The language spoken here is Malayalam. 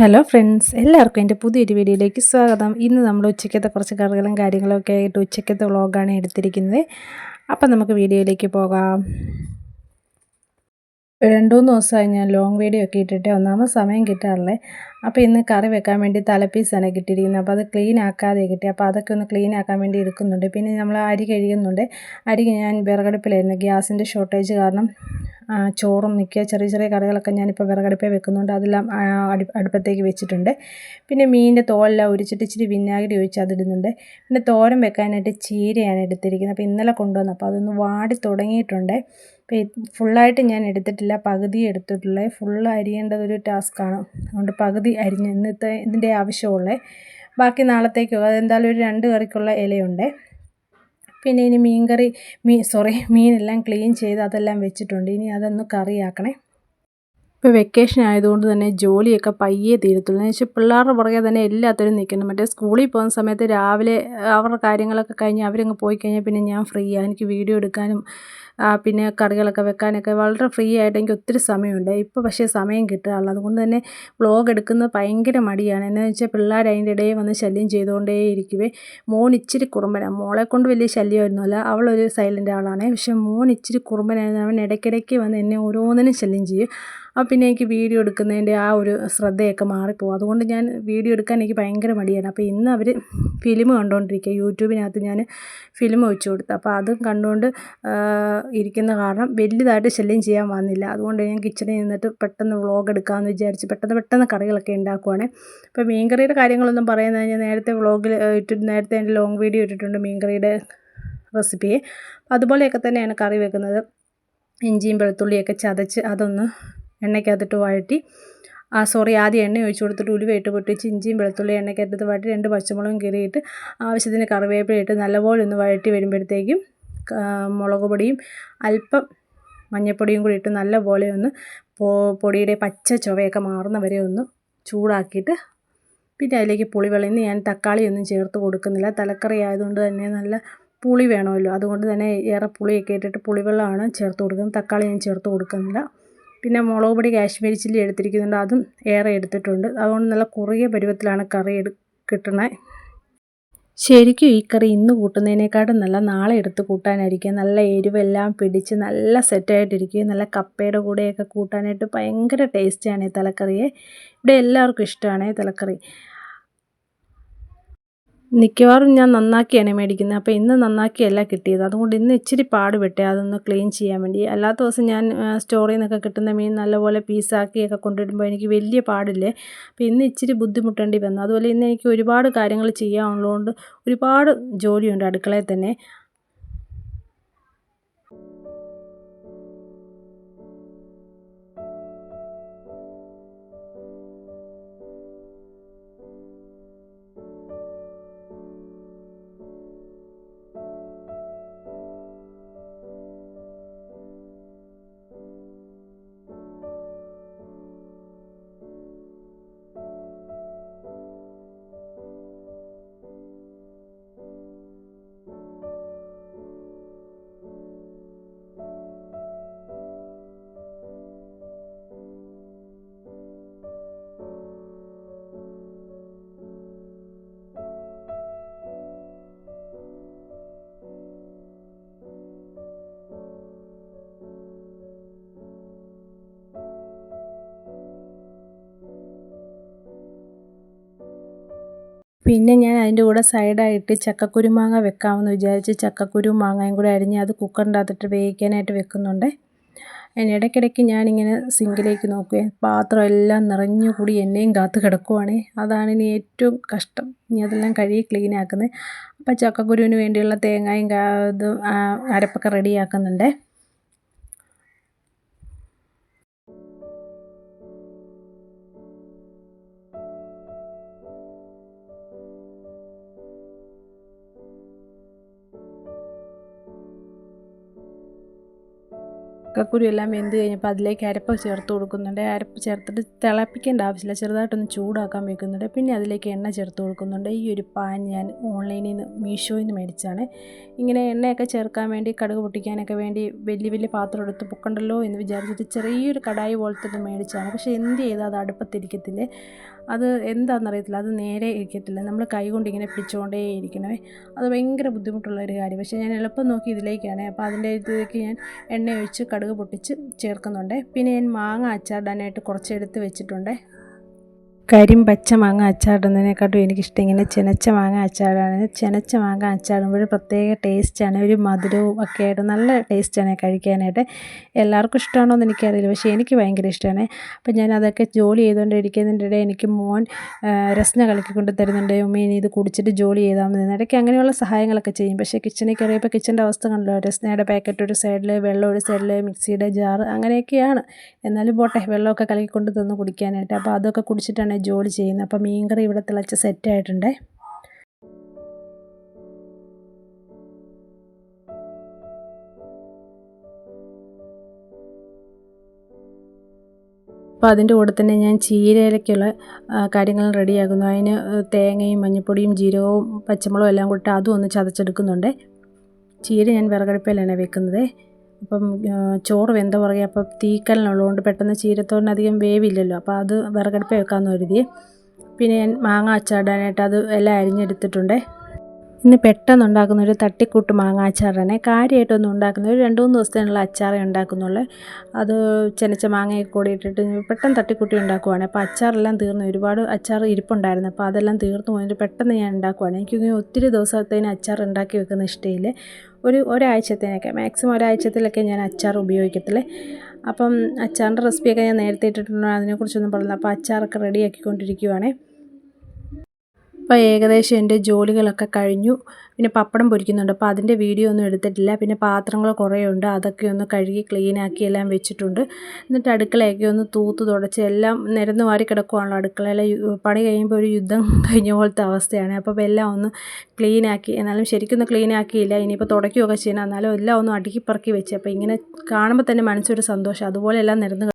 ഹലോ ഫ്രണ്ട്സ്, എല്ലാവർക്കും എൻ്റെ പുതിയൊരു വീഡിയോയിലേക്ക് സ്വാഗതം. ഇന്ന് നമ്മൾ ഉച്ചയ്ക്കത്തെ കുറച്ച് കറികളും കാര്യങ്ങളൊക്കെ ആയിട്ട് ഉച്ചയ്ക്കത്തെ വ്ളോഗാണ് എടുത്തിരിക്കുന്നത്. അപ്പം നമുക്ക് വീഡിയോയിലേക്ക് പോകാം. 2-3 ദിവസമായി ഞാൻ ലോങ് വീഡിയോ ഒക്കെ ഇട്ടിട്ട് ഒന്നാമത് സമയം കിട്ടാറില്ലേ. അപ്പോൾ ഇന്ന് കറി വെക്കാൻ വേണ്ടി തലപ്പീസാണ് കിട്ടിയിരിക്കുന്നത്. അപ്പോൾ അത് ക്ലീൻ ആക്കാതെ കിട്ടി. അപ്പോൾ അതൊക്കെ ഒന്ന് ക്ലീൻ ആക്കാൻ വേണ്ടി എടുക്കുന്നുണ്ട്. പിന്നെ നമ്മൾ അരി കഴുകുന്നുണ്ട്. അരി ഞാൻ വിറകടുപ്പിലായിരുന്നു. ഗ്യാസിൻ്റെ ഷോർട്ടേജ് കാരണം ചോറും മിക്ക ചെറിയ ചെറിയ കറികളൊക്കെ ഞാനിപ്പോൾ വിറകടുപ്പിൽ വെക്കുന്നുണ്ട്. അതെല്ലാം അടുപ്പത്തേക്ക് വെച്ചിട്ടുണ്ട്. പിന്നെ മീനിൻ്റെ തോലെല്ലാം ഉരിച്ചിട്ട് ഇച്ചിരി വിനാഗിരി ഒഴിച്ച് അതിടുന്നുണ്ട്. പിന്നെ തോരൻ വെക്കാനായിട്ട് ചീരയാണ് എടുത്തിരിക്കുന്നത്. അപ്പോൾ ഇന്നലെ കൊണ്ടുവന്നു. അപ്പോൾ അതൊന്ന് വാടി തുടങ്ങിയിട്ടുണ്ട്. അപ്പോൾ ഫുള്ളായിട്ട് ഞാൻ എടുത്തിട്ടില്ല, പകുതി എടുത്തിട്ടുള്ളത്. ഫുള്ള് അരിയേണ്ടതൊരു ടാസ്ക്കാണ്. അതുകൊണ്ട് പകുതി അരിഞ്ഞ് ഇന്നത്തെ ഇതിൻ്റെ ആവശ്യമുള്ളത്. ബാക്കി നാളത്തേക്കോ അതെന്തായാലും ഒരു 2 കറിക്കുള്ള ഇലയുണ്ട്. പിന്നെ ഇനി മീനെല്ലാം ക്ലീൻ ചെയ്ത് അതെല്ലാം വെച്ചിട്ടുണ്ട്. ഇനി അതൊന്ന് കറിയാക്കണേ. ഇപ്പോൾ വെക്കേഷൻ ആയതുകൊണ്ട് തന്നെ ജോലിയൊക്കെ പയ്യെ തീരത്തുള്ളൂ. എന്ന് വെച്ചാൽ പിള്ളേരുടെ പുറകെ തന്നെ എല്ലാത്തിനും നിൽക്കുന്നു. മറ്റേ സ്കൂളിൽ പോകുന്ന സമയത്ത് രാവിലെ അവരുടെ കാര്യങ്ങളൊക്കെ കഴിഞ്ഞ് അവരങ്ങ് പോയി കഴിഞ്ഞാൽ പിന്നെ ഞാൻ ഫ്രീയാണ്. എനിക്ക് വീഡിയോ എടുക്കാനും പിന്നെ കറികളൊക്കെ വെക്കാനൊക്കെ വളരെ ഫ്രീ ആയിട്ട് എനിക്ക് ഒത്തിരി സമയമുണ്ട്. ഇപ്പോൾ പക്ഷേ സമയം കിട്ടാറില്ല. അതുകൊണ്ട് തന്നെ വ്ളോഗ് എടുക്കുന്നത് ഭയങ്കര മടിയാണ്. എന്താണെന്ന് വെച്ചാൽ പിള്ളേർ അതിൻ്റെ ഇടയിൽ വന്ന് ശല്യം ചെയ്തുകൊണ്ടേ ഇരിക്കുവേ. മോൻ ഇച്ചിരി കുറുമ്പനാണ്. മോളെക്കൊണ്ട് വലിയ ശല്യമൊന്നുമല്ല, അവളൊരു സൈലൻ്റ് ആളാണ്. പക്ഷേ മോൻ ഇച്ചിരി കുറുമ്പനായിരുന്നു. അവൻ ഇടയ്ക്കിടയ്ക്ക് വന്ന് എന്നെ ഓരോന്നിനും ശല്യം ചെയ്യും. അപ്പോൾ പിന്നെ എനിക്ക് വീഡിയോ എടുക്കുന്നതിൻ്റെ ആ ഒരു ശ്രദ്ധയൊക്കെ മാറിപ്പോകും. അതുകൊണ്ട് ഞാൻ വീഡിയോ എടുക്കാൻ എനിക്ക് ഭയങ്കര മടിയാണ്. അപ്പോൾ ഇന്ന് അവർ ഫിലിം കണ്ടുകൊണ്ടിരിക്കുക. യൂട്യൂബിനകത്ത് ഞാൻ ഫിലിം വെച്ച് കൊടുത്തു. അപ്പോൾ അതും കണ്ടുകൊണ്ട് ഇരിക്കുന്ന കാരണം വലിയതായിട്ട് ശല്യം ചെയ്യാൻ വന്നില്ല. അതുകൊണ്ട് ഞാൻ കിച്ചണിൽ നിന്നിട്ട് പെട്ടെന്ന് വ്ളോഗ് എടുക്കാമെന്ന് വിചാരിച്ച് പെട്ടെന്ന് കറികളൊക്കെ ഉണ്ടാക്കുവാണ്. അപ്പോൾ മീൻകറിയുടെ കാര്യങ്ങളൊന്നും പറയുന്നത് ഞാൻ നേരത്തെ വ്ളോഗിൽ നേരത്തെ എൻ്റെ ലോങ് വീഡിയോ ഇട്ടിട്ടുണ്ട് മീൻകറിയുടെ റെസിപ്പി. അതുപോലെയൊക്കെ തന്നെയാണ് കറി വെക്കുന്നത്. ഇഞ്ചിയും വെളുത്തുള്ളിയൊക്കെ ചതച്ച് അതൊന്ന് എണ്ണയ്ക്കകത്തിട്ട് വഴറ്റി ആദ്യം എണ്ണ ഒഴിച്ച് കൊടുത്തിട്ട് ഉലുവയിട്ട് പൊട്ടിച്ച് ഇഞ്ചിയും വെളുത്തുള്ളി എണ്ണയ്ക്കകത്തിട്ട് വഴറ്റി 2 പച്ചമുളകും കീറിയിട്ട് ആവശ്യത്തിന് കറിവേപ്പില ഇട്ട് നല്ലപോലെ ഒന്ന് വഴറ്റി വരുമ്പോഴത്തേക്കും മുളക് പൊടിയും അല്പം മഞ്ഞൾപ്പൊടിയും കൂടി ഇട്ട് നല്ലപോലെ ഒന്ന് പൊടിയുടെ പച്ച ചുവയൊക്കെ മാറുന്ന വരെ ഒന്ന് ചൂടാക്കിയിട്ട് പിന്നെ അതിലേക്ക് പുളിവെള്ളം. ഇന്ന് ഞാൻ തക്കാളിയൊന്നും ചേർത്ത് കൊടുക്കുന്നില്ല. തലക്കറി ആയതുകൊണ്ട് തന്നെ നല്ല പുളി വേണമല്ലോ. അതുകൊണ്ട് തന്നെ ഏറെ പുളിയൊക്കെ ഇട്ടിട്ട് പുളിവെള്ളമാണ് ചേർത്ത് കൊടുക്കുന്നത്. തക്കാളി ഞാൻ ചേർത്ത് കൊടുക്കുന്നില്ല. പിന്നെ മുളക് പൊടി കാശ്മീരി ചില്ലി എടുത്തിരിക്കുന്നുണ്ട്, അതും ഏറെ എടുത്തിട്ടുണ്ട്. അതുകൊണ്ട് നല്ല കുറുകിയ പരുവത്തിലാണ് കറി കിട്ടണേ. ശരിക്കും ഈ കറി ഇന്ന് കൂട്ടുന്നതിനേക്കാളും നല്ല നാളെ എടുത്ത് കൂട്ടാനായിരിക്കും. നല്ല എരിവെല്ലാം പിടിച്ച് നല്ല സെറ്റായിട്ടിരിക്കും. നല്ല കപ്പയുടെ കൂടെയൊക്കെ കൂട്ടാനായിട്ട് ഭയങ്കര ടേസ്റ്റാണ് ഈ തലക്കറിയെ. ഇവിടെ എല്ലാവർക്കും ഇഷ്ടമാണ് ഈ തലക്കറി. മിക്കവാറും ഞാൻ നന്നാക്കിയാണ് മേടിക്കുന്നത്. അപ്പോൾ ഇന്ന് നന്നാക്കിയല്ല കിട്ടിയത്. അതുകൊണ്ട് ഇന്ന് ഇച്ചിരി പാടുപെട്ടേ അതൊന്ന് ക്ലീൻ ചെയ്യാൻ വേണ്ടി. അല്ലാത്ത ദിവസം ഞാൻ സ്റ്റോറിൽ നിന്നൊക്കെ കിട്ടുന്ന മീൻ നല്ലപോലെ പീസാക്കിയൊക്കെ കൊണ്ടിടുമ്പോൾ എനിക്ക് വലിയ പാടില്ലേ. അപ്പോൾ ഇന്ന് ഇച്ചിരി ബുദ്ധിമുട്ടേണ്ടി വന്നു. അതുപോലെ ഇന്ന് എനിക്ക് ഒരുപാട് കാര്യങ്ങൾ ചെയ്യാനുള്ളതുകൊണ്ട് ഒരുപാട് ജോലിയുണ്ട് അടുക്കളയിൽ തന്നെ. പിന്നെ ഞാൻ അതിൻ്റെ കൂടെ സൈഡായിട്ട് ചക്കക്കുരുമാങ്ങ വെക്കാമെന്ന് വിചാരിച്ച് ചക്കക്കുരു മാങ്ങയും കൂടെ അരിഞ്ഞ് അത് കുക്കറിൻ്റെ അകത്തിട്ട് വേവിക്കാനായിട്ട് വെക്കുന്നുണ്ട്. അതിന് ഇടയ്ക്കിടയ്ക്ക് ഞാനിങ്ങനെ സിങ്കിലേക്ക് നോക്കുകയും പാത്രം എല്ലാം നിറഞ്ഞു കൂടി എന്നെയും കാത്ത് കിടക്കുവാണ്. അതാണ് ഇനി ഏറ്റവും കഷ്ടം. ഇനി അതെല്ലാം കഴുകി ക്ലീൻ ആക്കുന്നത്. അപ്പോൾ ചക്കക്കുരുവിന് വേണ്ടിയുള്ള തേങ്ങയും അരപ്പൊക്കെ റെഡിയാക്കുന്നുണ്ട്. ചക്കക്കുരു എല്ലാം വെന്ത് കഴിഞ്ഞപ്പോൾ അതിലേക്ക് അരപ്പ് ചേർത്ത് കൊടുക്കുന്നുണ്ട്. അരപ്പ് ചേർത്തിട്ട് തിളപ്പിക്കേണ്ട ആവശ്യമില്ല, ചെറുതായിട്ടൊന്ന് ചൂടാക്കാൻ വെക്കുന്നുണ്ട്. പിന്നെ അതിലേക്ക് എണ്ണ ചേർത്ത് കൊടുക്കുന്നുണ്ട്. ഈ ഒരു പാൻ ഞാൻ ഓൺലൈനിൽ നിന്ന് മീഷോയിൽ നിന്ന് മേടിച്ചാണ്. ഇങ്ങനെ എണ്ണയൊക്കെ ചേർക്കാൻ വേണ്ടി കടുക് പൊട്ടിക്കാനൊക്കെ വേണ്ടി വലിയ പാത്രം എടുത്ത് പൊക്കണ്ടല്ലോ എന്ന് വിചാരിച്ചിട്ട് ചെറിയൊരു കടായി പോലത്തെ ഇത് മേടിച്ചാണ്. പക്ഷേ എന്ത് ചെയ്താൽ അത് അടുപ്പത്തിരിക്കത്തില്ലേ, അത് എന്താണെന്നറിയത്തില്ല, അത് നേരെ ഇരിക്കത്തില്ല. നമ്മൾ കൈ കൊണ്ട് ഇങ്ങനെ പിടിച്ചുകൊണ്ടേ ഇരിക്കണേ. അത് ഭയങ്കര ബുദ്ധിമുട്ടുള്ള ഒരു കാര്യം. പക്ഷേ ഞാൻ എളുപ്പം നോക്കി ഇതിലേക്കാണ്. അപ്പോൾ അതിൻ്റെ ഇതിലേക്ക് ഞാൻ എണ്ണ ഒഴിച്ച് കടുക് പൊട്ടിച്ച് ചേർക്കുന്നുണ്ട്. പിന്നെ ഞാൻ മാങ്ങ അച്ചാറിടാനായിട്ട് കുറച്ച് എടുത്ത് വെച്ചിട്ടുണ്ട്. പച്ച മാങ്ങ അച്ചാറിടുന്നതിനെക്കാട്ടും എനിക്കിഷ്ടം ഇങ്ങനെ ചെനച്ച മാങ്ങ അച്ചാറാണ്. ചെനച്ച മാങ്ങ അച്ചാറിടുമ്പോൾ പ്രത്യേക ടേസ്റ്റാണ്, ഒരു മധുരവും ഒക്കെ ആയിട്ട് നല്ല ടേസ്റ്റാണ് കഴിക്കാനായിട്ട്. എല്ലാവർക്കും ഇഷ്ടമാണോ എന്ന് എനിക്കറിയില്ല, പക്ഷേ എനിക്ക് ഭയങ്കര ഇഷ്ടമാണ്. അപ്പോൾ ഞാൻ അതൊക്കെ ജോലി ചെയ്തുകൊണ്ടിരിക്കുന്നതിൻ്റെ ഇടയിൽ എനിക്ക് മോൻ രസ്ന കലക്കിക്കൊണ്ട് തരുന്നുണ്ട്. ഉമ്മ ഇനി ഇത് കുടിച്ചിട്ട് ജോലി ചെയ്താൽ മതി. ഇടയ്ക്ക് അങ്ങനെയുള്ള സഹായങ്ങളൊക്കെ ചെയ്യും. പക്ഷേ കിച്ചണിൽ കയറിയപ്പോൾ കിച്ചൻ്റെ അവസ്ഥ കണ്ടല്ലോ, രസ്നയുടെ പാക്കറ്റ് ഒരു സൈഡിൽ, വെള്ളം ഒരു സൈഡിൽ, മിക്സിയുടെ ജാറ്, അങ്ങനെയൊക്കെയാണ്. എന്നാലും പോട്ടെ, വെള്ളമൊക്കെ കലക്കിക്കൊണ്ട് തന്ന് കുടിക്കാനായിട്ട്. അപ്പോൾ അതൊക്കെ കുടിച്ചിട്ടാണ് ജോലി ചെയ്യുന്നത്. അപ്പോൾ മീൻകറി ഇവിടെ തിളച്ച് സെറ്റായിട്ടുണ്ട്. അപ്പോൾ അതിൻ്റെ കൂടെ തന്നെ ഞാൻ ചീരയിലേക്കുള്ള കാര്യങ്ങൾ റെഡിയാക്കുന്നു. അതിന് തേങ്ങയും മഞ്ഞൾപ്പൊടിയും ജീരകവും പച്ചമുളകും എല്ലാം കൂട്ടി അതും ഒന്ന് ചതച്ചെടുക്കുന്നുണ്ട്. ചീര ഞാൻ വിറകടുപ്പിലാണ് വെക്കുന്നത്. അപ്പം ചോറ് വെന്ത പുറകെ അപ്പം തീക്കലിനുള്ളതുകൊണ്ട് പെട്ടെന്ന് ചീരത്തോടിന് അധികം വേവില്ലല്ലോ, അപ്പോൾ അത് വിറകടുപ്പിൽ വെക്കാമെന്ന് കരുതി. പിന്നെ ഞാൻ മാങ്ങ അച്ചാറിടാനായിട്ട് അത് എല്ലാം അരിഞ്ഞെടുത്തിട്ടുണ്ട്. ഇന്ന് പെട്ടെന്ന് ഉണ്ടാക്കുന്ന ഒരു തട്ടിക്കൂട്ട് മാങ്ങ അച്ചാറാണ്. കാര്യമായിട്ടൊന്നും ഉണ്ടാക്കുന്നത് ഒരു 2-3 ദിവസത്തേനുള്ള അച്ചാറേ ഉണ്ടാക്കുന്നുള്ളൂ. അത് ചെനച്ച മാങ്ങയൊക്കെ കൂടി ഇട്ടിട്ട് പെട്ടെന്ന് തട്ടിക്കൂട്ടി ഉണ്ടാക്കുവാണ്. അപ്പോൾ അച്ചാറെല്ലാം തീർന്നു, ഒരുപാട് അച്ചാർ ഇരിപ്പുണ്ടായിരുന്നു. അപ്പോൾ അതെല്ലാം തീർന്നു പോയിട്ട് പെട്ടെന്ന് ഞാൻ ഉണ്ടാക്കുവാണ്. എനിക്ക് ഒത്തിരി ദിവസത്തേന് അച്ചാർ ഉണ്ടാക്കി വെക്കുന്ന ഇഷ്ടമില്ല. ഒരാഴ്ചത്തേനൊക്കെ, മാക്സിമം ഒരാഴ്ചത്തിലൊക്കെ ഞാൻ അച്ചാർ ഉപയോഗിക്കത്തില്ലേ. അപ്പം അച്ചാറിൻ്റെ റെസിപ്പിയൊക്കെ ഞാൻ നേരത്തെ ഇട്ടിട്ടുണ്ട്, അതിനെക്കുറിച്ചൊന്നും പറഞ്ഞില്ല. അപ്പോൾ അച്ചാറൊക്കെ റെഡിയാക്കിക്കൊണ്ടിരിക്കുവാണേ. അപ്പോൾ ഏകദേശം എൻ്റെ ജോലികളൊക്കെ കഴിഞ്ഞു. പിന്നെ പപ്പടം പൊരിക്കുന്നുണ്ട്, അപ്പോൾ അതിൻ്റെ വീഡിയോ ഒന്നും എടുത്തിട്ടില്ല. പിന്നെ പാത്രങ്ങൾ കുറേ ഉണ്ട്, അതൊക്കെ ഒന്ന് കഴുകി ക്ലീനാക്കി എല്ലാം വെച്ചിട്ടുണ്ട്. എന്നിട്ട് അടുക്കളയൊക്കെ ഒന്ന് തൂത്ത് തുടച്ച് എല്ലാം നിരന്ന് വാരി കിടക്കുവാണല്ലോ. അടുക്കളയിലെ പണി കഴിയുമ്പോൾ ഒരു യുദ്ധം കഴിഞ്ഞ പോലത്തെ അവസ്ഥയാണ്. അപ്പോൾ എല്ലാം ഒന്ന് ക്ലീനാക്കി, എന്നാലും ശരിക്കൊന്നും ക്ലീനാക്കിയില്ല. ഇനിയിപ്പോൾ തുടയ്ക്കുകയൊക്കെ ചെയ്യണം, എന്നാലും എല്ലാം ഒന്ന് അടുക്കി പറക്കി വെച്ച്. അപ്പോൾ ഇങ്ങനെ കാണുമ്പോൾ തന്നെ മനസ്സൊരു സന്തോഷം. അതുപോലെ എല്ലാം നിരന്ന്